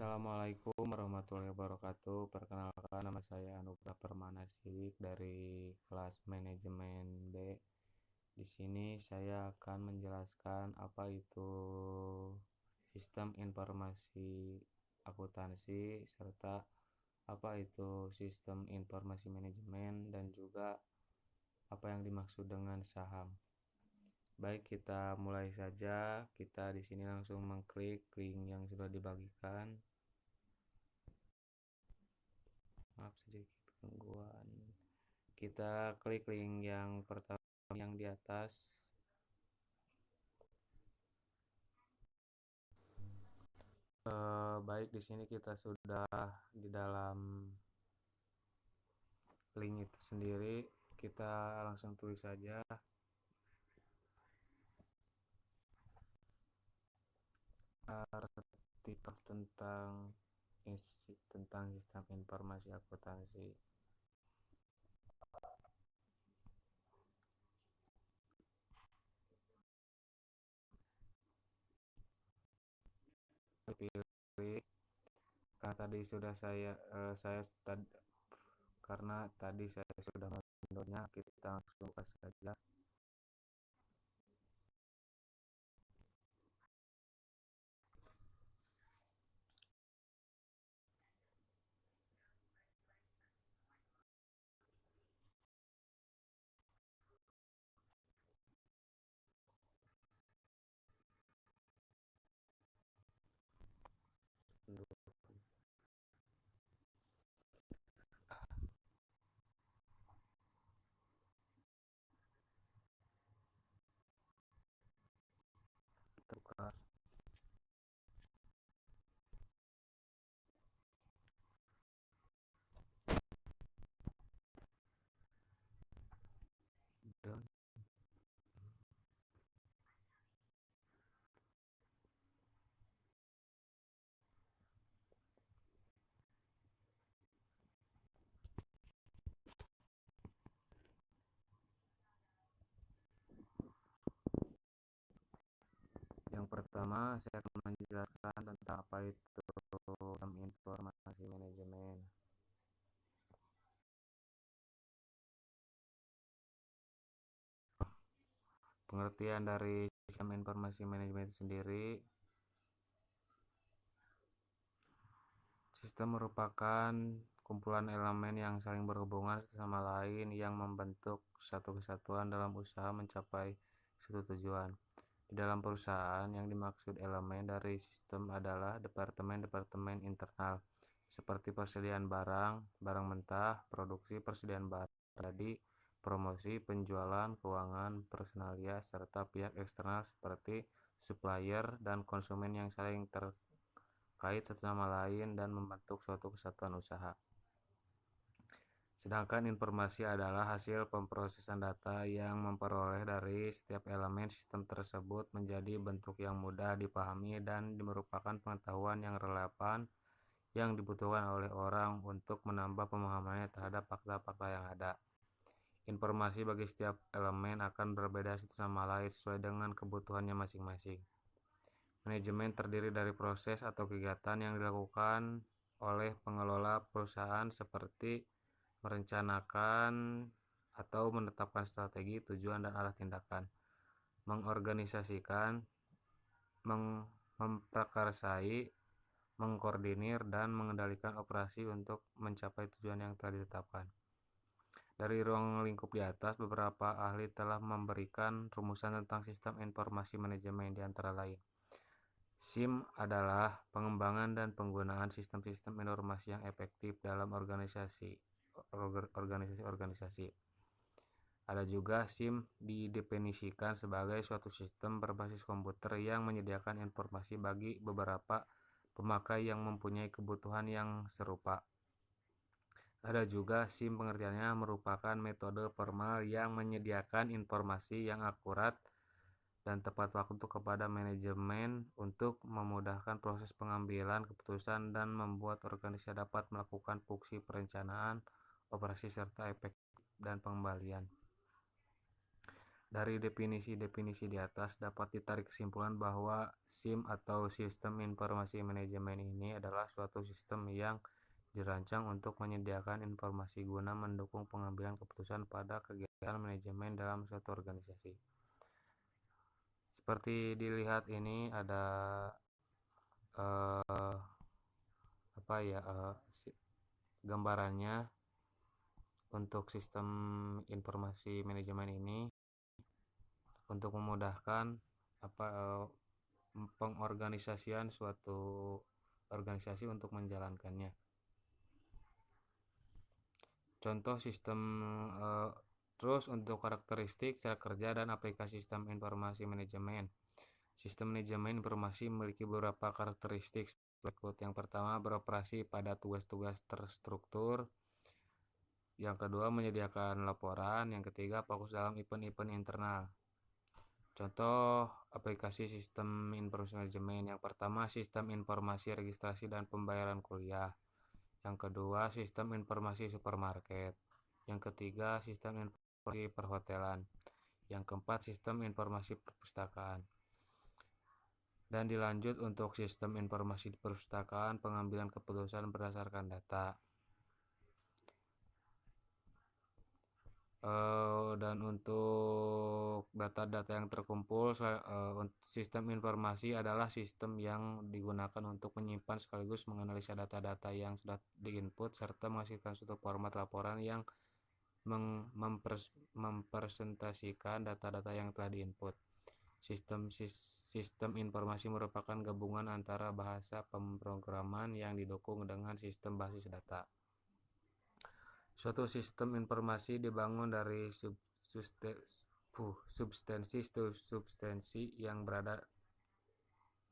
Assalamualaikum warahmatullahi wabarakatuh. Perkenalkan, nama saya Anugrah Permana Sidik dari kelas manajemen B. Di sini saya akan menjelaskan apa itu sistem informasi akuntansi serta apa itu sistem informasi manajemen dan juga apa yang dimaksud dengan saham. Baik, kita mulai saja. Kita di sini langsung mengklik link yang sudah dibagikan. Maaf sedikit gangguan. Kita klik link yang pertama yang di atas. Baik, di sini kita sudah di dalam link itu sendiri. Kita langsung tulis saja artikel tentang sistem informasi akuntansi. Pilih karena tadi sudah karena tadi saya sudah mendownloadnya, kita langsung buka saja. Buka dan yang pertama saya akan menjelaskan tentang apa itu sistem informasi manajemen. Pengertian dari sistem informasi manajemen itu sendiri, sistem merupakan kumpulan elemen yang saling berhubungan satu sama lain yang membentuk satu kesatuan dalam usaha mencapai suatu tujuan. Di dalam perusahaan, yang dimaksud elemen dari sistem adalah departemen-departemen internal seperti persediaan barang, barang mentah, produksi, persediaan barang tadi, promosi, penjualan, keuangan, personalia, serta pihak eksternal seperti supplier dan konsumen yang saling terkait satu sama lain dan membentuk suatu kesatuan usaha. Sedangkan informasi adalah hasil pemrosesan data yang memperoleh dari setiap elemen sistem tersebut menjadi bentuk yang mudah dipahami dan merupakan pengetahuan yang relevan yang dibutuhkan oleh orang untuk menambah pemahamannya terhadap fakta-fakta yang ada. Informasi bagi setiap elemen akan berbeda satu sama lain sesuai dengan kebutuhannya masing-masing. Manajemen terdiri dari proses atau kegiatan yang dilakukan oleh pengelola perusahaan seperti merencanakan atau menetapkan strategi, tujuan, dan arah tindakan, mengorganisasikan, memprakarsai, mengkoordinir, dan mengendalikan operasi untuk mencapai tujuan yang telah ditetapkan. Dari ruang lingkup di atas, beberapa ahli telah memberikan rumusan tentang sistem informasi manajemen di antara lain. SIM adalah pengembangan dan penggunaan sistem-sistem informasi yang efektif dalam organisasi. Ada juga SIM didefinisikan sebagai suatu sistem berbasis komputer yang menyediakan informasi bagi beberapa pemakai yang mempunyai kebutuhan yang serupa. Ada juga SIM, pengertiannya merupakan metode formal yang menyediakan informasi yang akurat dan tepat waktu kepada manajemen untuk memudahkan proses pengambilan keputusan dan membuat organisasi dapat melakukan fungsi perencanaan, operasi, serta efektif dan pengembalian. Dari definisi-definisi di atas dapat ditarik kesimpulan bahwa SIM atau Sistem Informasi Manajemen ini adalah suatu sistem yang dirancang untuk menyediakan informasi guna mendukung pengambilan keputusan pada kegiatan manajemen dalam suatu organisasi. Seperti dilihat ini ada eh, gambarannya untuk sistem informasi manajemen ini untuk memudahkan pengorganisasian suatu organisasi untuk menjalankannya. Contoh sistem terus untuk karakteristik cara kerja dan aplikasi sistem informasi manajemen. Sistem manajemen informasi memiliki beberapa karakteristik berikut. Yang pertama, beroperasi pada tugas-tugas terstruktur. Yang kedua, menyediakan laporan. Yang ketiga, fokus dalam event-event internal. Contoh aplikasi sistem informasi manajemen. Yang pertama, sistem informasi registrasi dan pembayaran kuliah. Yang kedua, sistem informasi supermarket. Yang ketiga, sistem informasi perhotelan. Yang keempat, sistem informasi perpustakaan. Dan dilanjut untuk sistem informasi perpustakaan, pengambilan keputusan berdasarkan data. Dan untuk data-data yang terkumpul, sistem informasi adalah sistem yang digunakan untuk menyimpan sekaligus menganalisa data-data yang sudah diinput serta menghasilkan suatu format laporan yang mempresentasikan data-data yang telah diinput. Sistem informasi merupakan gabungan antara bahasa pemrograman yang didukung dengan sistem basis data. Suatu sistem informasi dibangun dari substansi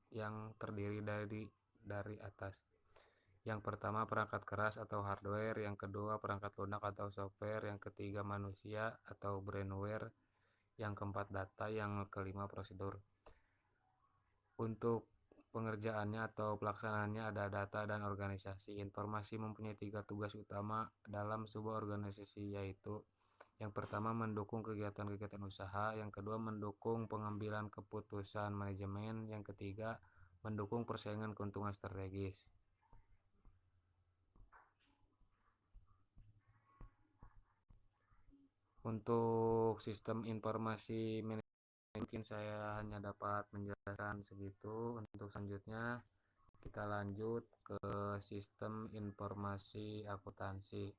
yang terdiri dari atas. Yang pertama, perangkat keras atau hardware. Yang kedua, perangkat lunak atau software. Yang ketiga, manusia atau brainware. Yang keempat, data. Yang kelima, prosedur. Untuk pengerjaannya atau pelaksanaannya ada data dan organisasi. Informasi mempunyai 3 tugas utama dalam sebuah organisasi, yaitu yang pertama, mendukung kegiatan-kegiatan usaha. Yang kedua, mendukung pengambilan keputusan manajemen. Yang ketiga, mendukung persaingan keuntungan strategis. Untuk sistem informasi manajemen mungkin saya hanya dapat menjelaskan segitu. Untuk selanjutnya kita lanjut ke sistem informasi akuntansi.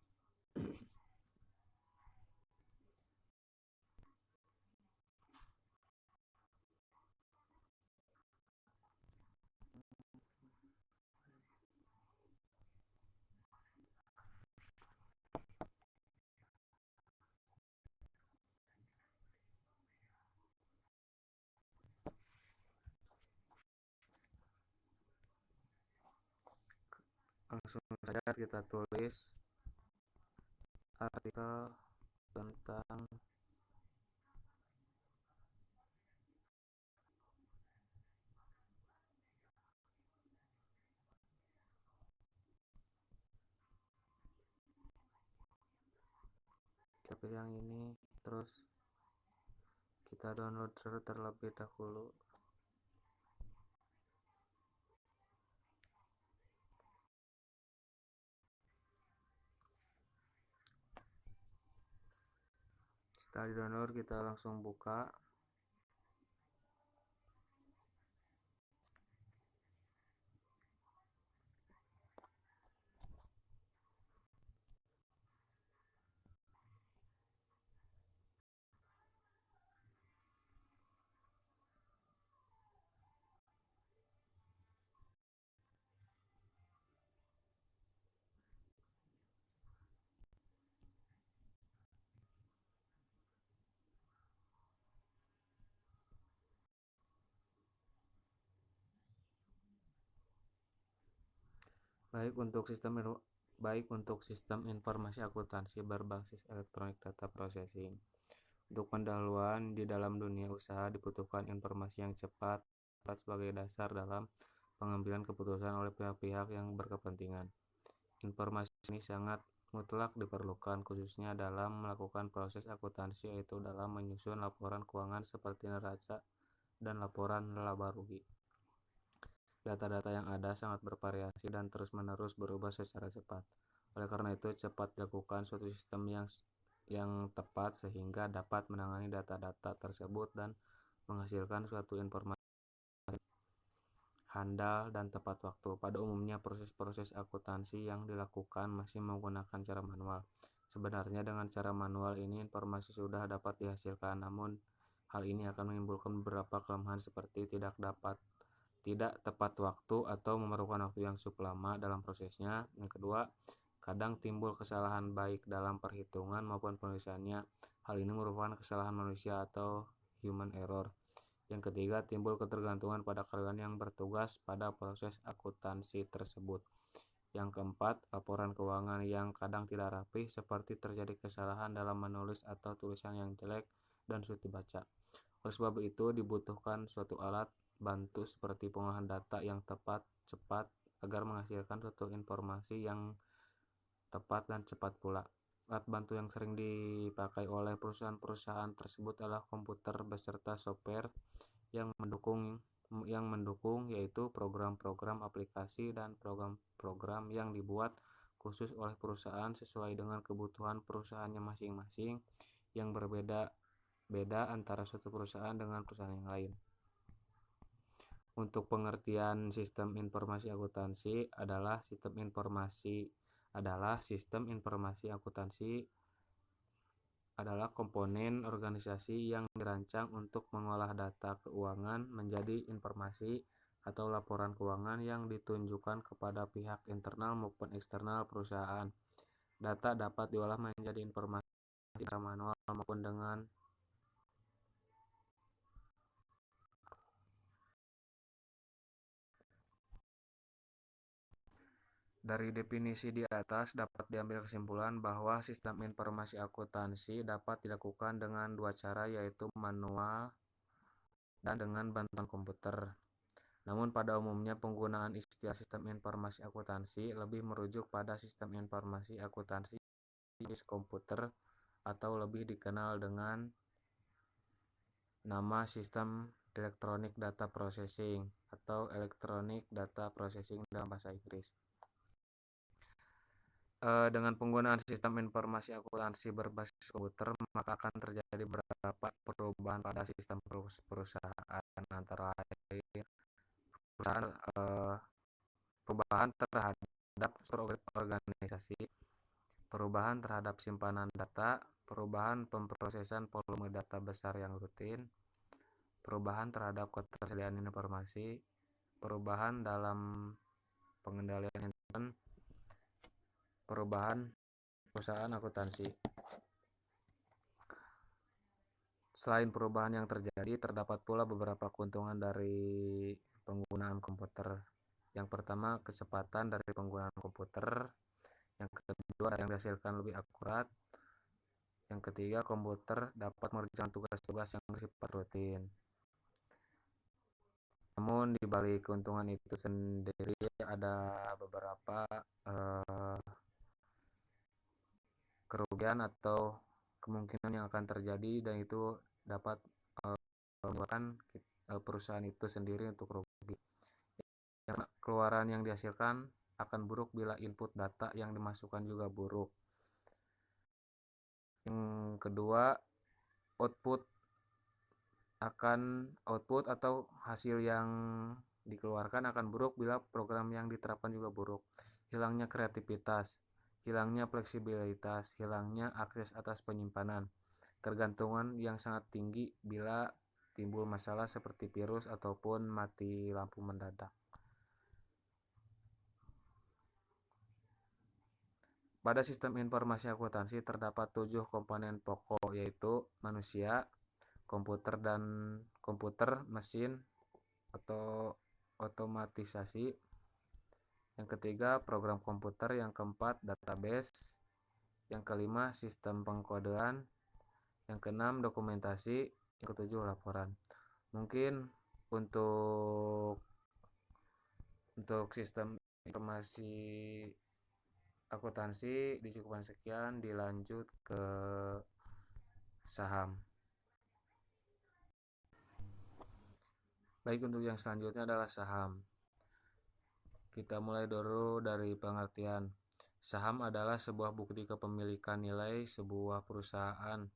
Langsung saja kita tulis artikel tentang kita pilih yang ini, terus kita download terlebih dahulu. Setelah di download kita langsung buka. Baik untuk sistem informasi akuntansi berbasis elektronik data processing. Untuk pendahuluan di dalam dunia usaha dibutuhkan informasi yang cepat sebagai dasar dalam pengambilan keputusan oleh pihak-pihak yang berkepentingan. Informasi ini sangat mutlak diperlukan, khususnya dalam melakukan proses akuntansi, yaitu dalam menyusun laporan keuangan seperti neraca dan laporan laba rugi. Data-data yang ada sangat bervariasi dan terus-menerus berubah secara cepat. Oleh karena itu, cepat dilakukan suatu sistem yang tepat sehingga dapat menangani data-data tersebut dan menghasilkan suatu informasi handal dan tepat waktu. Pada umumnya, proses-proses akuntansi yang dilakukan masih menggunakan cara manual. Sebenarnya dengan cara manual ini informasi sudah dapat dihasilkan, namun hal ini akan menimbulkan beberapa kelemahan seperti tidak tepat waktu atau memerlukan waktu yang cukup lama dalam prosesnya. Yang kedua, kadang timbul kesalahan baik dalam perhitungan maupun penulisannya. Hal ini merupakan kesalahan manusia atau human error. Yang ketiga, timbul ketergantungan pada karyawan yang bertugas pada proses akuntansi tersebut. Yang keempat, laporan keuangan yang kadang tidak rapi, seperti terjadi kesalahan dalam menulis atau tulisan yang jelek dan sulit dibaca. Oleh sebab itu, dibutuhkan suatu alat bantu seperti pengolahan data yang tepat, cepat, agar menghasilkan suatu informasi yang tepat dan cepat pula. Alat bantu yang sering dipakai oleh perusahaan-perusahaan tersebut adalah komputer beserta software yang mendukung yaitu program-program aplikasi dan program-program yang dibuat khusus oleh perusahaan sesuai dengan kebutuhan perusahaannya masing-masing, yang berbeda-beda antara suatu perusahaan dengan perusahaan yang lain. Untuk pengertian sistem informasi akuntansi adalah sistem informasi akuntansi adalah komponen organisasi yang dirancang untuk mengolah data keuangan menjadi informasi atau laporan keuangan yang ditunjukkan kepada pihak internal maupun eksternal perusahaan. Data dapat diolah menjadi informasi secara manual maupun dengan Dari definisi di atas dapat diambil kesimpulan bahwa sistem informasi akuntansi dapat dilakukan dengan dua cara, yaitu manual dan dengan bantuan komputer. Namun pada umumnya penggunaan istilah sistem informasi akuntansi lebih merujuk pada sistem informasi akuntansi berbasis komputer atau lebih dikenal dengan nama sistem Electronic Data Processing atau Electronic Data Processing dalam bahasa Inggris. Dengan penggunaan sistem informasi akuntansi berbasis komputer, maka akan terjadi beberapa perubahan pada sistem perusahaan, antara lain perubahan terhadap struktur organisasi, perubahan terhadap simpanan data, perubahan pemrosesan volume data besar yang rutin, perubahan terhadap ketersediaan informasi, perubahan dalam pengendalian intern, perubahan perusahaan akuntansi. Selain perubahan yang terjadi, terdapat pula beberapa keuntungan dari penggunaan komputer. Yang pertama, kecepatan dari penggunaan komputer. Yang kedua, yang dihasilkan lebih akurat. Yang ketiga, komputer dapat mengerjakan tugas-tugas yang bersifat rutin. Namun di balik keuntungan itu sendiri ada beberapa kerugian atau kemungkinan yang akan terjadi, dan itu dapat menyebabkan perusahaan itu sendiri untuk rugi. Keluaran yang dihasilkan akan buruk bila input data yang dimasukkan juga buruk. Yang kedua, output atau hasil yang dikeluarkan akan buruk bila program yang diterapkan juga buruk. Hilangnya kreativitas, hilangnya fleksibilitas, hilangnya akses atas penyimpanan, ketergantungan yang sangat tinggi bila timbul masalah seperti virus ataupun mati lampu mendadak. Pada sistem informasi akuntansi terdapat 7 komponen pokok, yaitu manusia, komputer, mesin, atau otomatisasi. Yang ketiga, program komputer. Yang keempat, database. Yang kelima, sistem pengkodean. Yang keenam, dokumentasi. Yang ketujuh, laporan. Mungkin untuk sistem informasi akuntansi dicukupkan sekian, dilanjut ke saham. Baik, untuk yang selanjutnya adalah saham. Kita mulai dulu dari pengertian. Saham adalah sebuah bukti kepemilikan nilai sebuah perusahaan.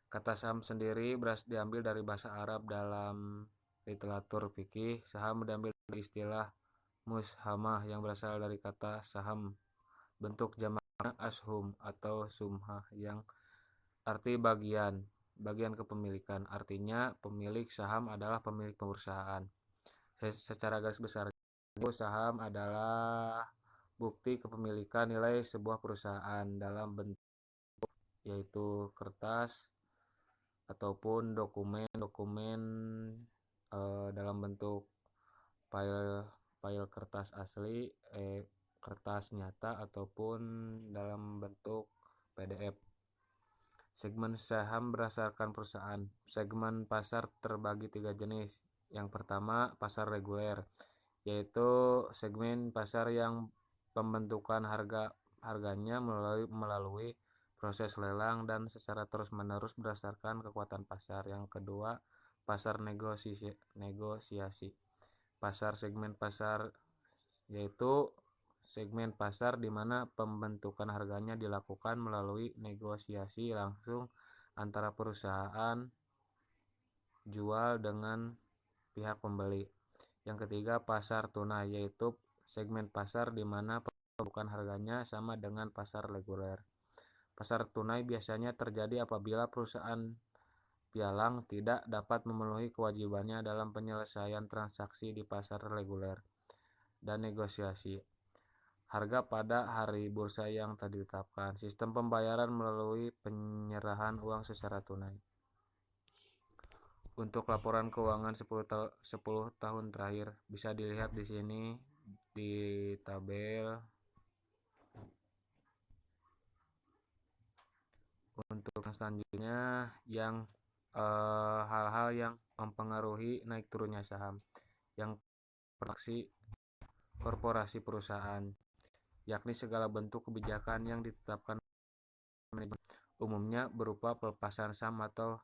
Kata saham sendiri diambil dari bahasa Arab. Dalam literatur fikih, saham diambil dari istilah mushamah yang berasal dari kata saham. Bentuk jamaknya ashum atau sumhah yang arti bagian kepemilikan. Artinya pemilik saham adalah pemilik perusahaan. Secara garis besar, saham adalah bukti kepemilikan nilai sebuah perusahaan dalam bentuk yaitu kertas ataupun dokumen dalam bentuk file kertas asli, kertas nyata ataupun dalam bentuk PDF. Segmen saham berdasarkan perusahaan. Segmen pasar terbagi 3 jenis. Yang pertama, pasar reguler, yaitu segmen pasar yang pembentukan harganya melalui proses lelang dan secara terus-menerus berdasarkan kekuatan pasar. Yang kedua, pasar negosiasi. Segmen pasar yaitu segmen pasar di mana pembentukan harganya dilakukan melalui negosiasi langsung antara perusahaan jual dengan pihak pembeli. Yang ketiga, pasar tunai, yaitu segmen pasar di mana pembentukan harganya sama dengan pasar reguler. Pasar tunai biasanya terjadi apabila perusahaan pialang tidak dapat memenuhi kewajibannya dalam penyelesaian transaksi di pasar reguler dan negosiasi. Harga pada hari bursa yang tadi ditetapkan. Sistem pembayaran melalui penyerahan uang secara tunai. Untuk laporan keuangan 10 tahun terakhir bisa dilihat di sini di tabel. Untuk yang selanjutnya yang hal-hal yang mempengaruhi naik turunnya saham. Yang aksi korporasi perusahaan, yakni segala bentuk kebijakan yang ditetapkan manajemen, umumnya berupa pelepasan saham atau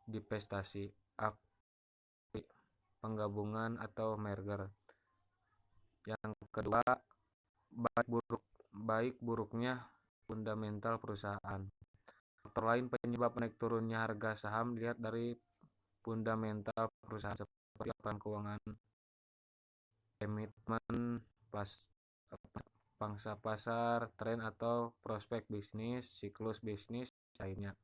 divestasi, penggabungan atau merger. Yang kedua, baik buruknya fundamental perusahaan. Faktor lain penyebab naik turunnya harga saham dilihat dari fundamental perusahaan seperti laporan keuangan, komitmen pangsa pasar, tren atau prospek bisnis, siklus bisnis lainnya.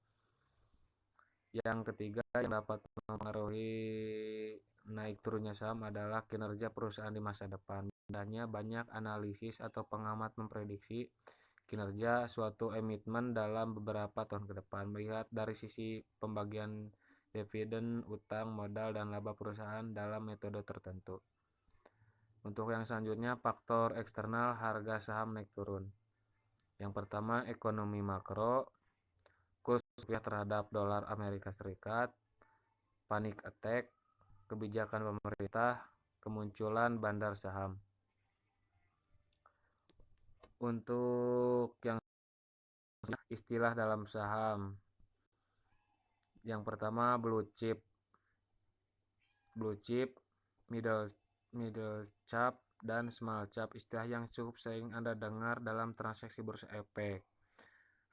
Yang ketiga yang dapat mempengaruhi naik turunnya saham adalah kinerja perusahaan di masa depan. Banyak analisis atau pengamat memprediksi kinerja suatu emiten dalam beberapa tahun ke depan, melihat dari sisi pembagian dividen, utang, modal, dan laba perusahaan dalam metode tertentu. Untuk yang selanjutnya, faktor eksternal harga saham naik turun. Yang pertama, ekonomi makro, kurs rupiah terhadap dolar Amerika Serikat, panic attack, kebijakan pemerintah, kemunculan bandar saham. Untuk yang istilah dalam saham, yang pertama blue chip, middle cap, dan small cap. Istilah yang cukup sering Anda dengar dalam transaksi bursa efek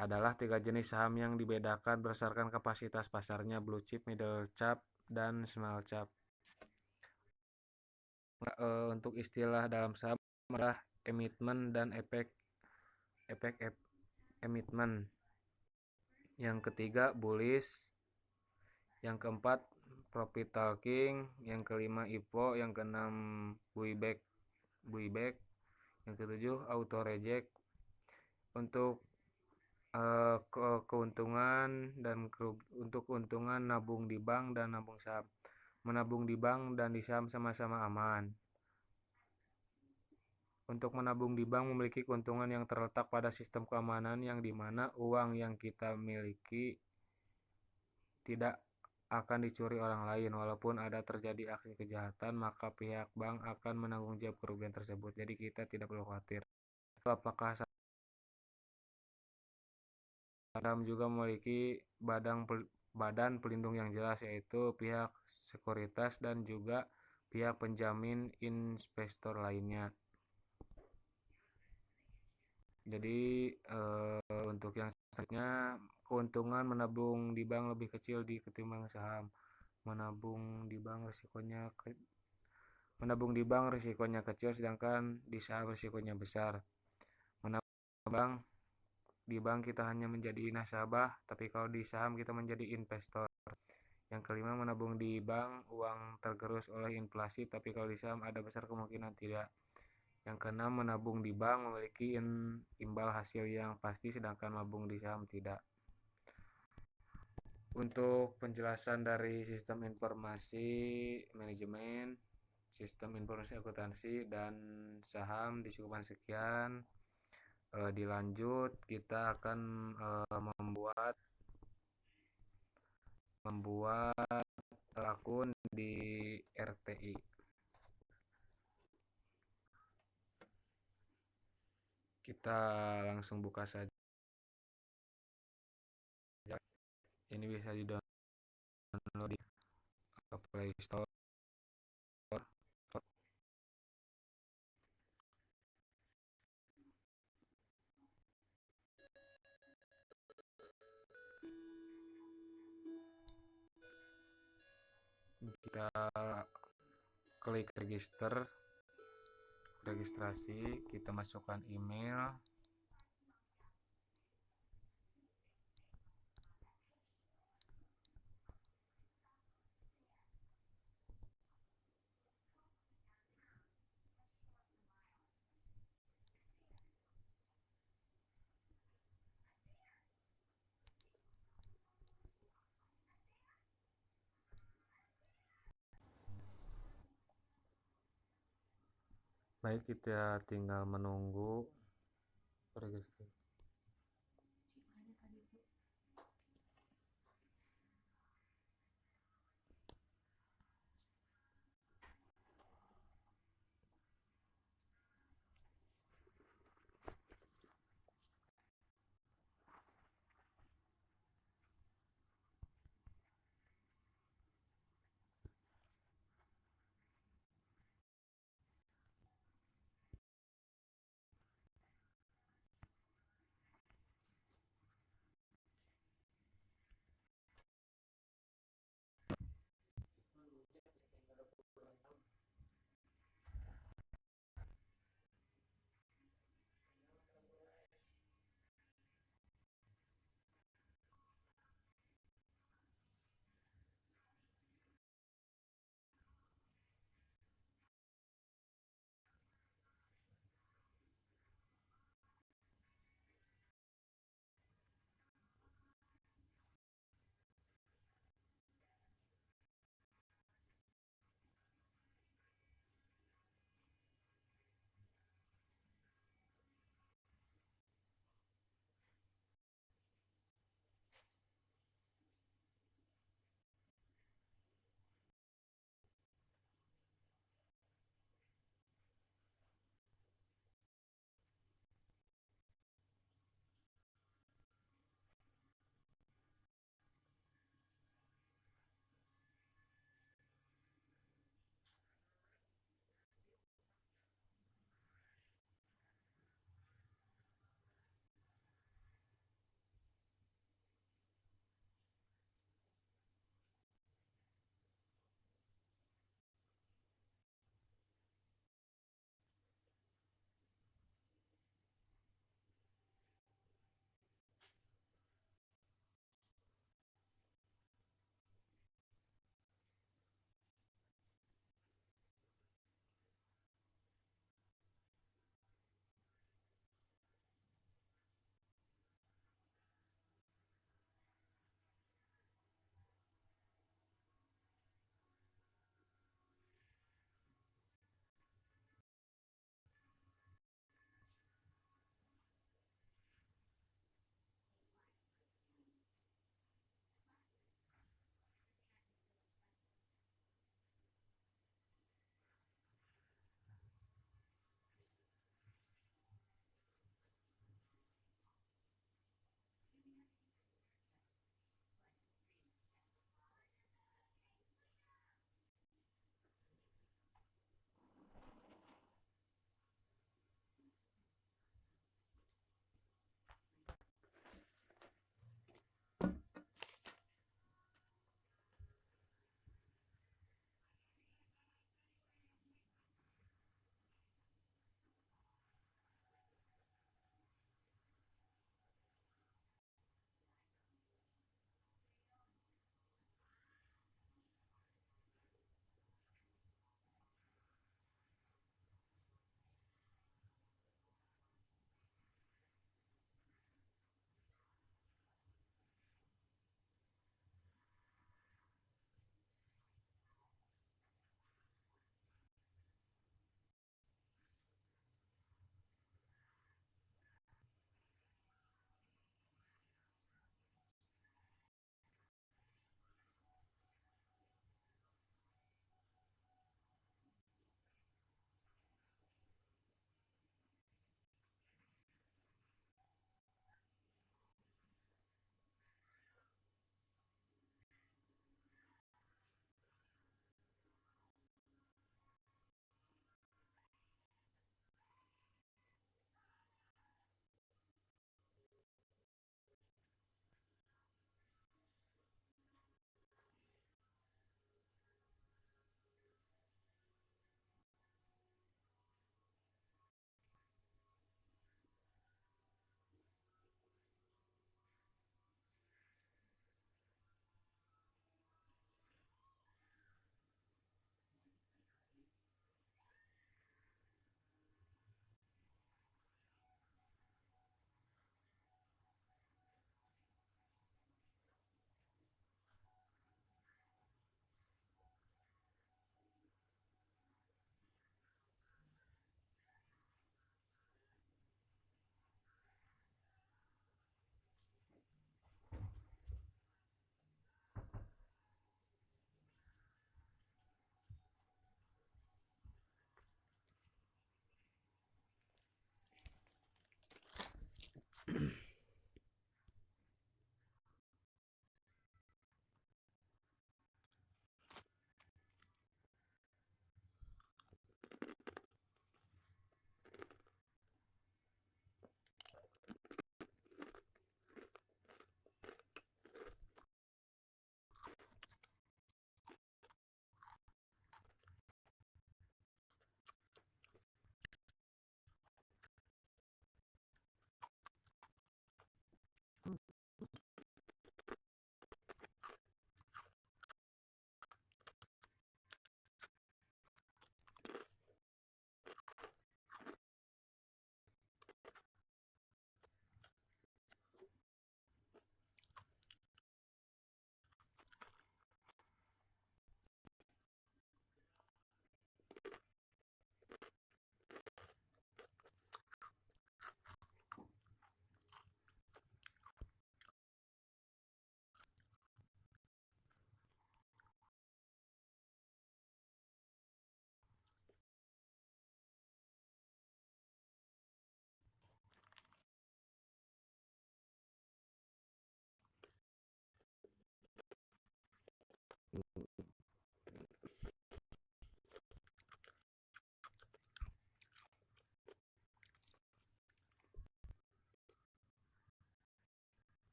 adalah 3 jenis saham yang dibedakan berdasarkan kapasitas pasarnya: blue chip, middle cap, dan small cap. Untuk istilah dalam saham adalah emiten dan efek emiten. Yang ketiga bullish, yang keempat profit taking, yang kelima IPO, yang keenam buyback, yang ketujuh auto reject. Untuk keuntungan dan untuk keuntungan nabung di bank dan nabung saham. Menabung di bank dan di saham sama-sama aman. Untuk menabung di bank memiliki keuntungan yang terletak pada sistem keamanan yang dimana uang yang kita miliki tidak akan dicuri orang lain. Walaupun ada terjadi aksi kejahatan, maka pihak bank akan menanggung jawab kerugian tersebut. Jadi kita tidak perlu khawatir. apakah saham juga memiliki badan pelindung yang jelas, yaitu pihak sekuritas dan juga pihak penjamin investor lainnya. Jadi untuk yang selanjutnya, keuntungan menabung di bank lebih kecil ketimbang saham. Menabung di bank risikonya kecil, sedangkan di saham risikonya besar. Menabung di bank kita hanya menjadi nasabah, tapi kalau di saham kita menjadi investor. Yang kelima, menabung di bank uang tergerus oleh inflasi, tapi kalau di saham ada besar kemungkinan tidak. Yang keenam, menabung di bank memiliki imbal hasil yang pasti, sedangkan menabung di saham tidak. Untuk penjelasan dari sistem informasi manajemen, sistem informasi akuntansi, dan saham disebutkan sekian. Dilanjut, kita akan membuat akun di RTI. Kita langsung buka saja. Ini bisa di-download di Play Store. Kita klik registrasi, kita masukkan email. Baik, kita tinggal menunggu registrasi.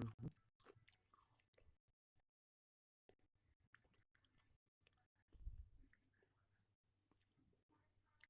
Mhm.